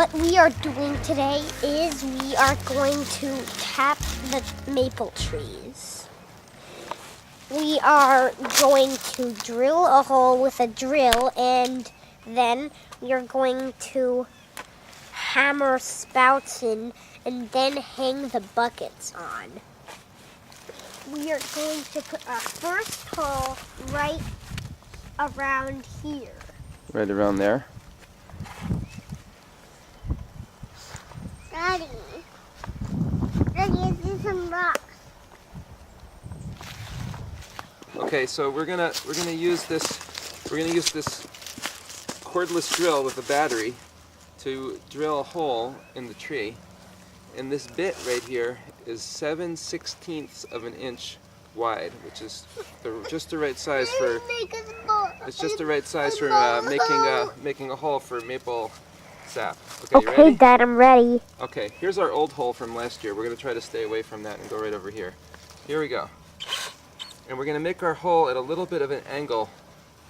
What we are doing today is we are going to tap the maple trees. We are going to drill a hole with a drill, and then we are going to hammer spouts in and then hang the buckets on. We are going to put our first hole right around here. Right around there. Daddy, is there some rocks? Okay, so we're gonna use this cordless drill with a battery to drill a hole in the tree. And this bit right here is 7/16 of an inch wide, which is just the right size for. It's just the right size for making a hole for maple sap. Okay, you ready? Dad, I'm ready. Okay, here's our old hole from last year. We're going to try to stay away from that and go right over here. Here we go. And we're going to make our hole at a little bit of an angle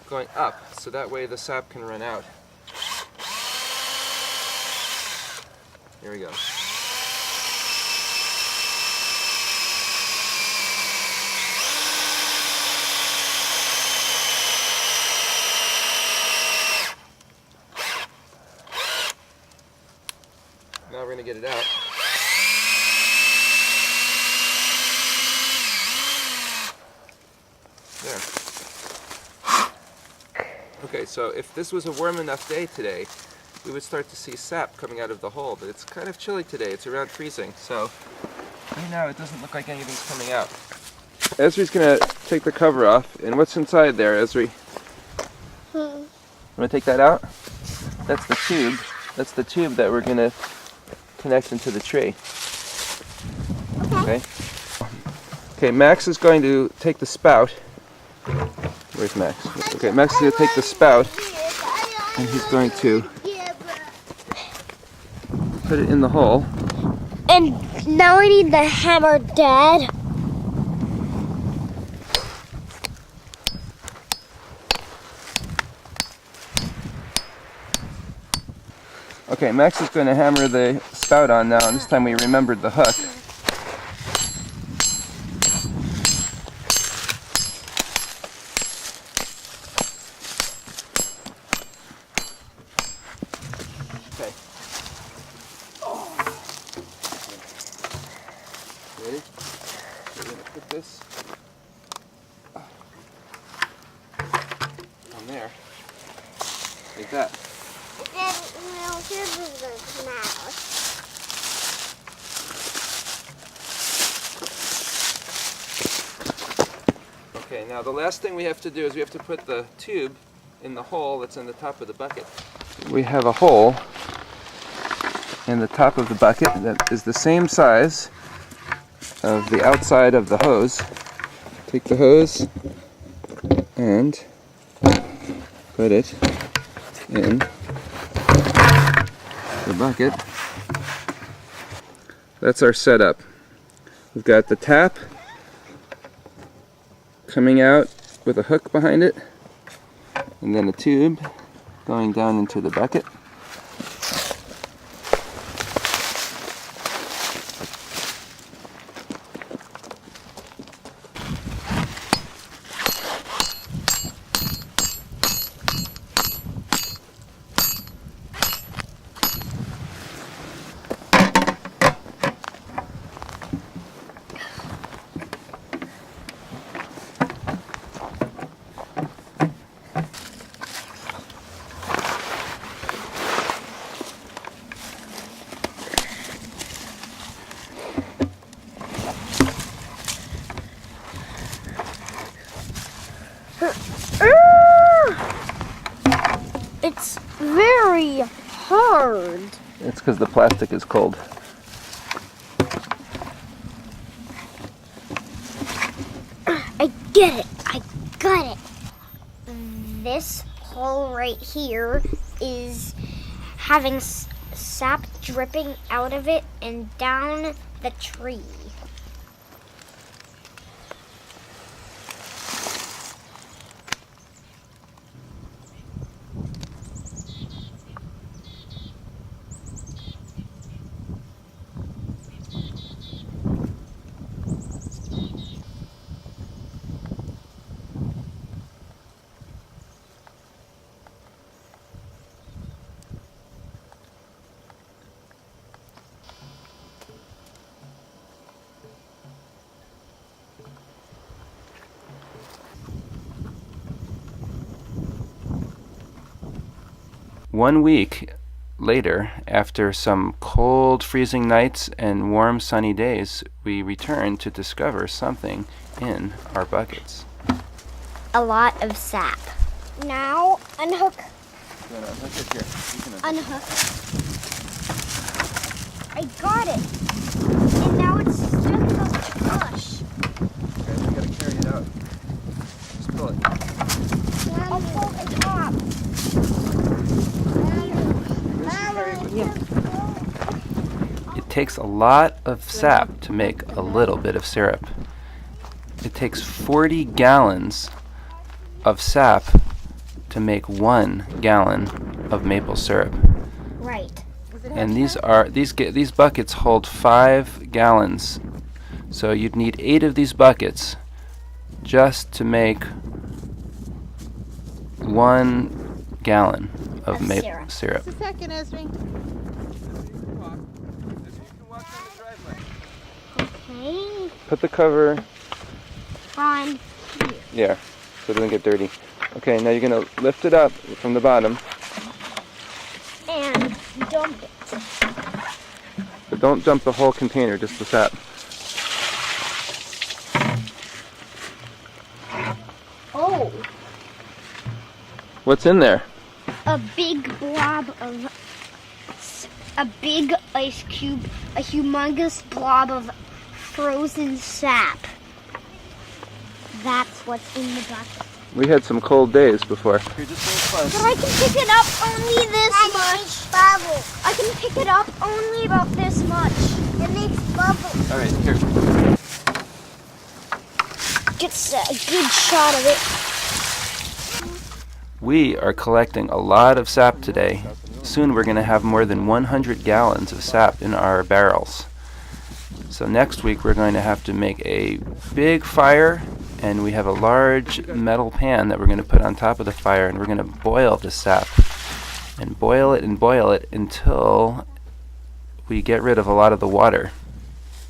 going up, so that way the sap can run out. Here we go. Now we're going to get it out. There. Okay, so if this was a warm enough day today, we would start to see sap coming out of the hole, but it's kind of chilly today. It's around freezing, so right now it doesn't look like anything's coming out. Esri's going to take the cover off, and what's inside there, Esri? Want to take that out? That's the tube. That's the tube that we're going to connect into the tree. Okay. Okay, Max is going to take the spout. Where's Max? Okay, Max is going to take the spout and he's going to put it in the hole. And now I need the hammer, Dad. Okay, Max is going to hammer the spout on now, and this time we remembered the hook. Okay. Ready? We're going to put this on there, like that. Okay, now the last thing we have to do is we have to put the tube in the hole that's in the top of the bucket. We have a hole in the top of the bucket that is the same size of the outside of the hose. Take the hose and put it in the bucket. That's our setup. We've got the tap coming out with a hook behind it, and then a tube going down into the bucket. It's very hard. It's because the plastic is cold. I get it. I got it. This hole right here is having sap dripping out of it and down the tree. 1 week later, after some cold, freezing nights and warm, sunny days, we returned to discover something in our buckets. A lot of sap. Now, unhook. No, unhook it here. You can Unhook. I got it. And now it's stuck on the brush. Okay, we gotta carry it out. Just pull it. I'll pull the top. It takes a lot of sap to make a little bit of syrup. It takes 40 gallons of sap to make 1 gallon of maple syrup. Right. And these buckets hold 5 gallons. So you'd need 8 of these buckets just to make 1 gallon of maple syrup. Just a second, Esme. Okay. Put the cover On. so it doesn't get dirty. Okay, now you're gonna lift it up from the bottom, And dump it. but don't dump the whole container, just the sap. Oh, What's in there? a big blob of, a big ice cube, a humongous blob of frozen sap. That's what's in the bucket. We had some cold days before. Here, just But I can pick it up only this much. Bubbles. I can pick it up only about this much. It makes bubbles. All right, here. Gets a good shot of it. We are collecting a lot of sap today. Soon we're going to have more than 100 gallons of sap in our barrels. So next week we're going to have to make a big fire, and we have a large metal pan that we're going to put on top of the fire, and we're going to boil the sap. And boil it until we get rid of a lot of the water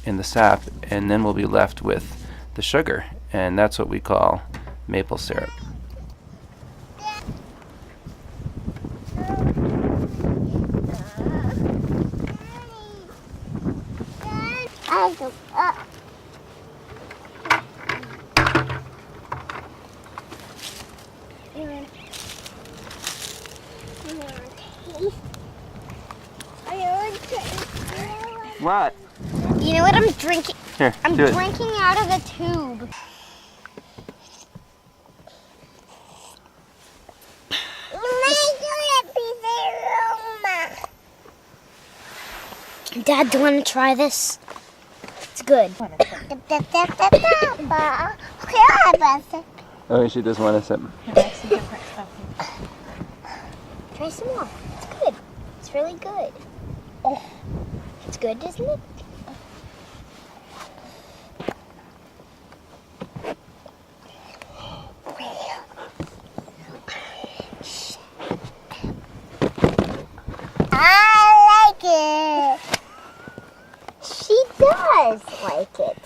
in the sap, and then we'll be left with the sugar, and that's what we call maple syrup. I go up. What? You know what I'm drinking? Here, I'm do it. drinking out of the tube. Dad, do you want to try this? It's good. Oh, she does want a sip. Try some more. It's good. It's really good. Oh, it's good, isn't it? I like it. She does like it.